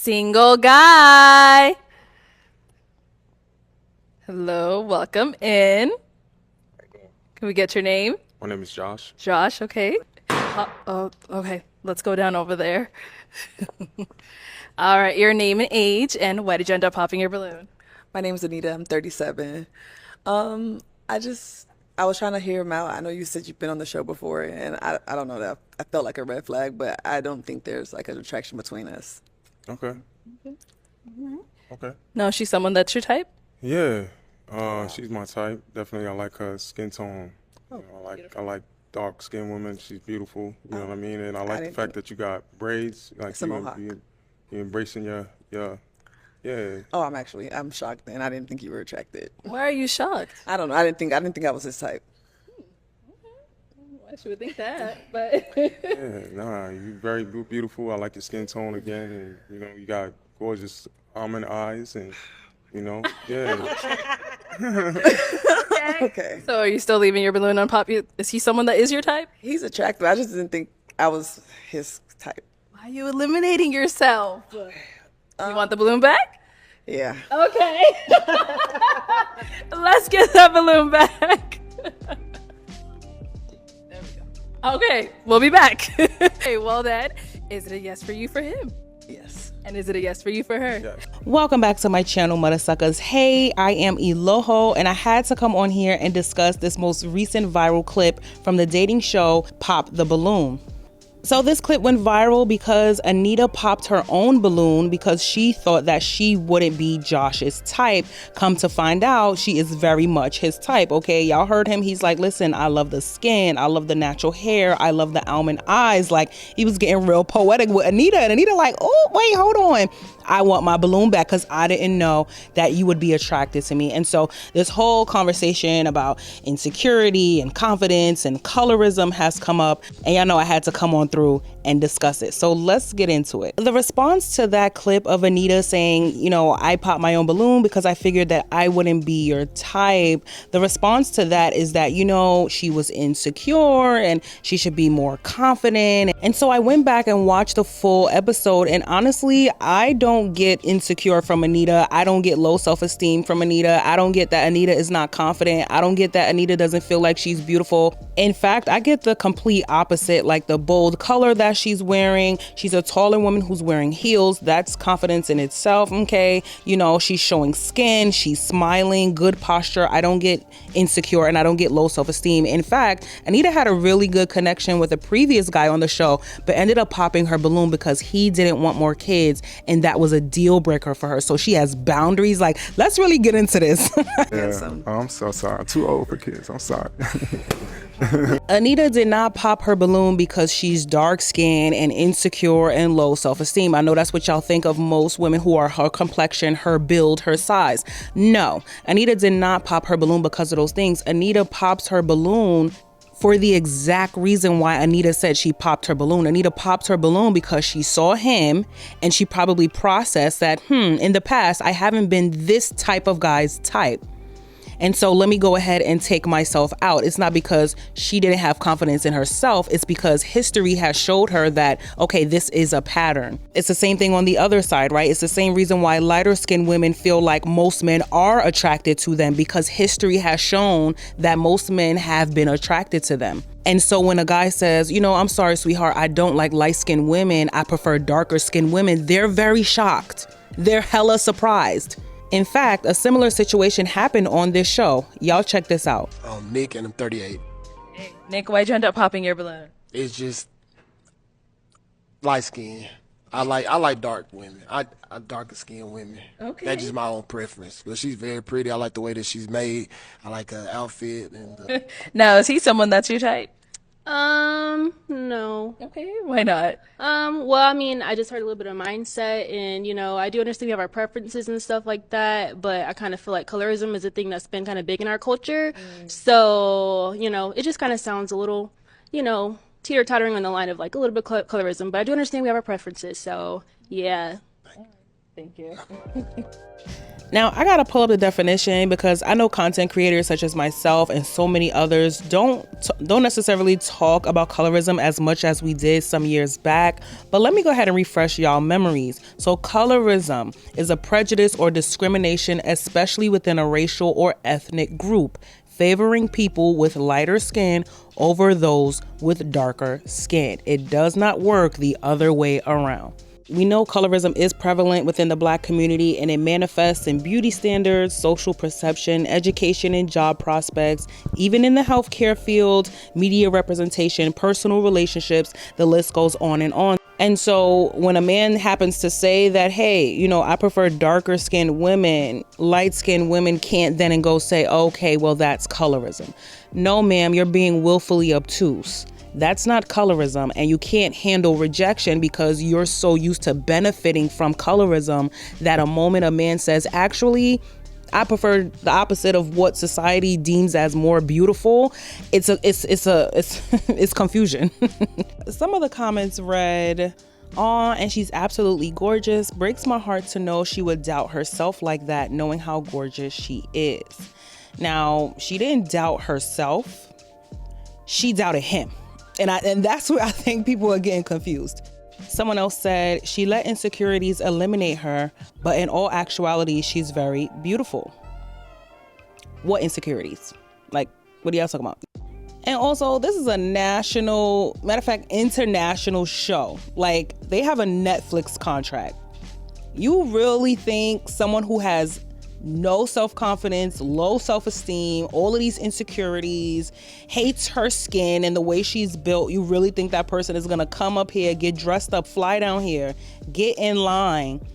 single guy. Hello, welcome in. Can we get your name? My name is Josh. Josh, okay. Okay. Let's go down over there. All right, your name and age, and why did you end up popping your balloon? My name is Anita. I'm 37. Um, I was trying to hear him out. I know you said you've been on the show before, and I don't know that I felt like a red flag, but I don't think there's like an attraction between us. Okay. Okay. No, she's someone that's your type? Yeah. She's my type. Definitely, I like her skin tone. I like dark skinned women. She's beautiful. You know what I mean? And I like the didn't fact that you got braids. Like It's a mohawk. you embracing your yeah. Oh, I'm shocked, and I didn't think you were attracted. Why are you shocked? I don't know. I didn't think I was his type. I should think that, but Yeah, nah, you very beautiful. I like your skin tone again, and you got gorgeous almond eyes, and yeah. Okay. So are you still leaving your balloon unpopped? Is he someone that is your type? He's attractive. I just didn't think I was his type. Why are you eliminating yourself? You want the balloon back? Yeah. Okay. Let's get that balloon back. There we go. Okay, we'll be back. Okay, well then, is it a yes for you for him? Yes. And is it a yes for you for her? Yeah. Welcome back to my channel, Mother Suckers. Hey, I am Eloho, and I had to come on here and discuss this most recent viral clip from the dating show Pop the Balloon. So this clip went viral because Anita popped her own balloon because she thought that she wouldn't be Josh's type. Come to find out, she is very much his type. Okay, y'all heard him. He's like, listen, I love the skin. I love the natural hair. I love the almond eyes. Like, he was getting real poetic with Anita. And Anita like, oh, wait, hold on. I want my balloon back because I didn't know that you would be attracted to me. And so this whole conversation about insecurity and confidence and colorism has come up. And y'all know I had to come on through and discuss it. So let's get into it. The response to that clip of Anita saying, I popped my own balloon because I figured that I wouldn't be your type. The response to that is that, she was insecure and she should be more confident. And so I went back and watched the full episode. And honestly, I don't get insecure from Anita. I don't get low self-esteem from Anita. I don't get that Anita is not confident. I don't get that Anita doesn't feel like she's beautiful. In fact, I get the complete opposite, like the bold color that she's wearing. She's a taller woman who's wearing heels. That's confidence in itself. Okay. She's showing skin. She's smiling, good posture. I don't get insecure and I don't get low self-esteem. In fact, Anita had a really good connection with a previous guy on the show, but ended up popping her balloon because he didn't want more kids. And that was a deal breaker for her. So she has boundaries. Like, let's really get into this. Yeah, I'm so sorry. I'm too old for kids. I'm sorry. Anita did not pop her balloon because she's dark skinned and insecure and low self-esteem. I know that's what y'all think of most women who are her complexion, her build, her size. No, Anita did not pop her balloon because of those things. Anita pops her balloon for the exact reason why Anita said she popped her balloon. Anita popped her balloon because she saw him and she probably processed that, in the past, I haven't been this type of guy's type. And so let me go ahead and take myself out. It's not because she didn't have confidence in herself. It's because history has showed her that, okay, this is a pattern. It's the same thing on the other side, right? It's the same reason why lighter skinned women feel like most men are attracted to them, because history has shown that most men have been attracted to them. And so when a guy says, I'm sorry, sweetheart, I don't like light skinned women, I prefer darker skinned women, they're very shocked. They're hella surprised. In fact, a similar situation happened on this show. Y'all check this out. Nick, and I'm 38. Hey, Nick, why'd you end up popping your balloon? It's just light skin. I like dark women. I darker skinned women. Okay. That's just my own preference. But she's very pretty. I like the way that she's made. I like her outfit. And Now, is he someone that's your type? No. Okay, why not? Well, I mean, I just heard a little bit of mindset, and I do understand we have our preferences and stuff like that, but I kind of feel like colorism is a thing that's been kind of big in our culture. So, it just kind of sounds a little, teeter-tottering on the line of like a little bit colorism, but I do understand we have our preferences. So, yeah. Thank you. Now, I gotta pull up the definition because I know content creators such as myself and so many others don't necessarily talk about colorism as much as we did some years back. But let me go ahead and refresh y'all memories. So colorism is a prejudice or discrimination, especially within a racial or ethnic group, favoring people with lighter skin over those with darker skin. It does not work the other way around. We know colorism is prevalent within the Black community, and it manifests in beauty standards, social perception, education and job prospects, even in the healthcare field, media representation, personal relationships, the list goes on and on. And so when a man happens to say that, hey, you know, I prefer darker skinned women, light skinned women can't then and go say, okay, well, that's colorism. No, ma'am, you're being willfully obtuse. That's not colorism, and you can't handle rejection because you're so used to benefiting from colorism that a moment a man says, actually, I prefer the opposite of what society deems as more beautiful, it's confusion. Some of the comments read, "Aw, and she's absolutely gorgeous. Breaks my heart to know she would doubt herself like that, knowing how gorgeous she is." Now, she didn't doubt herself. She doubted him. And that's where I think people are getting confused. Someone else said, she let insecurities eliminate her, but in all actuality, she's very beautiful. What insecurities? Like, what are y'all talking about? And also, this is a national, matter of fact, international show. Like, they have a Netflix contract. You really think someone who has no self-confidence, low self-esteem, all of these insecurities, hates her skin and the way she's built, you really think that person is gonna come up here, get dressed up, fly down here, get in line,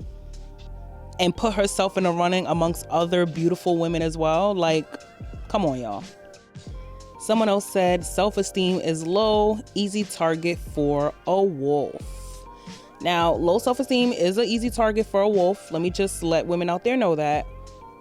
and put herself in the running amongst other beautiful women as well? Like, come on, y'all. Someone else said, self-esteem is low, easy target for a wolf. Now, low self-esteem is an easy target for a wolf. Let me just let women out there know that.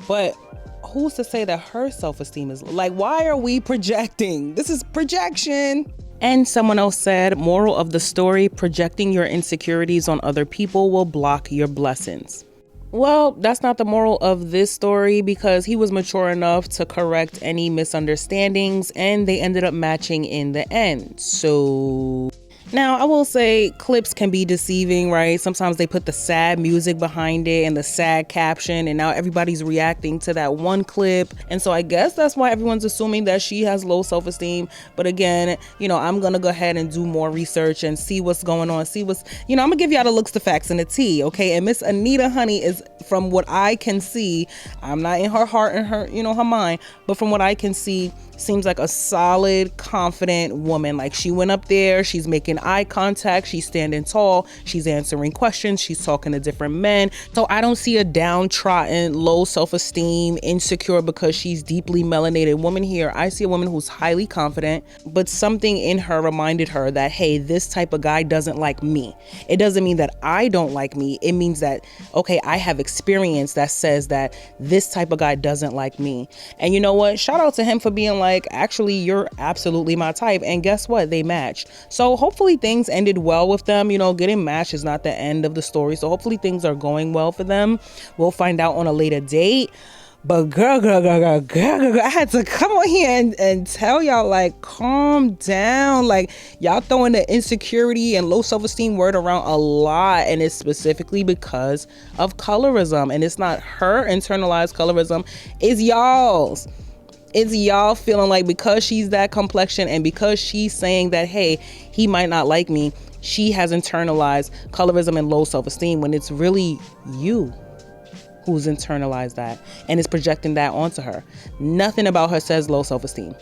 But who's to say that her self-esteem is low? Like, why are we projecting? This is projection. And someone else said, moral of the story, projecting your insecurities on other people will block your blessings. Well, that's not the moral of this story because he was mature enough to correct any misunderstandings and they ended up matching in the end. So now, I will say clips can be deceiving, right? Sometimes they put the sad music behind it and the sad caption, and now everybody's reacting to that one clip. And so I guess that's why everyone's assuming that she has low self-esteem. But again, you know, I'm going to go ahead and do more research and see what's going on. See what's, you know, I'm going to give y'all the looks, the facts, and the tea, okay? And Miss Anita Honey is, from what I can see, I'm not in her heart and her, you know, her mind, but from what I can see, seems like a solid, confident woman. Like, she went up there, she's making eye contact, she's standing tall, she's answering questions, she's talking to different men. So I don't see a downtrodden, low self-esteem, insecure because she's deeply melanated woman here. I see a woman who's highly confident, but something in her reminded her that, hey, this type of guy doesn't like me. It doesn't mean that I don't like me. It means that, okay, I have experience that says that this type of guy doesn't like me. And you know what? Shout out to him for being like, actually, you're absolutely my type. And guess what? They matched. So hopefully things ended well with them. You know, getting matched is not the end of the story. So hopefully things are going well for them. We'll find out on a later date. But girl, I had to come on here and tell y'all, like, calm down. Like, y'all throwing the insecurity and low self-esteem word around a lot, and it's specifically because of colorism. And it's not her internalized colorism, it's y'all's. It's y'all feeling like because she's that complexion and because she's saying that, hey, he might not like me, she has internalized colorism and low self-esteem, when it's really you who's internalized that and is projecting that onto her. Nothing about her says low self-esteem.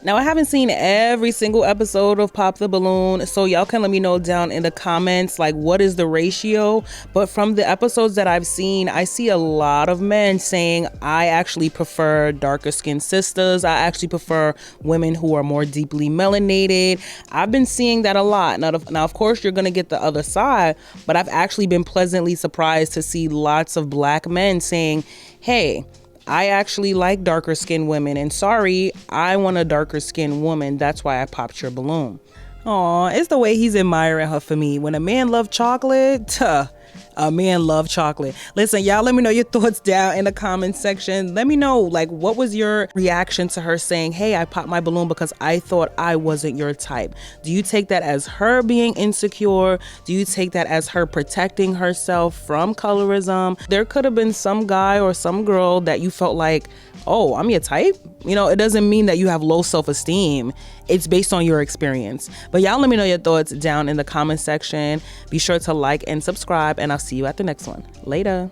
Now, I haven't seen every single episode of Pop the Balloon, so y'all can let me know down in the comments, like, what is the ratio? But from the episodes that I've seen, I see a lot of men saying, I actually prefer darker skinned sisters. I actually prefer women who are more deeply melanated. I've been seeing that a lot. Now, of course, you're going to get the other side, but I've actually been pleasantly surprised to see lots of Black men saying, hey, I actually like darker skinned women, and sorry, I want a darker skinned woman. That's why I popped your balloon. Aw, it's the way he's admiring her for me. When a man loves chocolate, Men love chocolate. Listen, y'all, let me know your thoughts down in the comment section. Let me know, like, what was your reaction to her saying, hey, I popped my balloon because I thought I wasn't your type? Do you take that as her being insecure? Do you take that as her protecting herself from colorism? There could have been some guy or some girl that you felt like, oh, I'm your type. You know, it doesn't mean that you have low self-esteem. It's based on your experience. But y'all let me know your thoughts down in the comment section. Be sure to like and subscribe, and I'll see you at the next one. Later.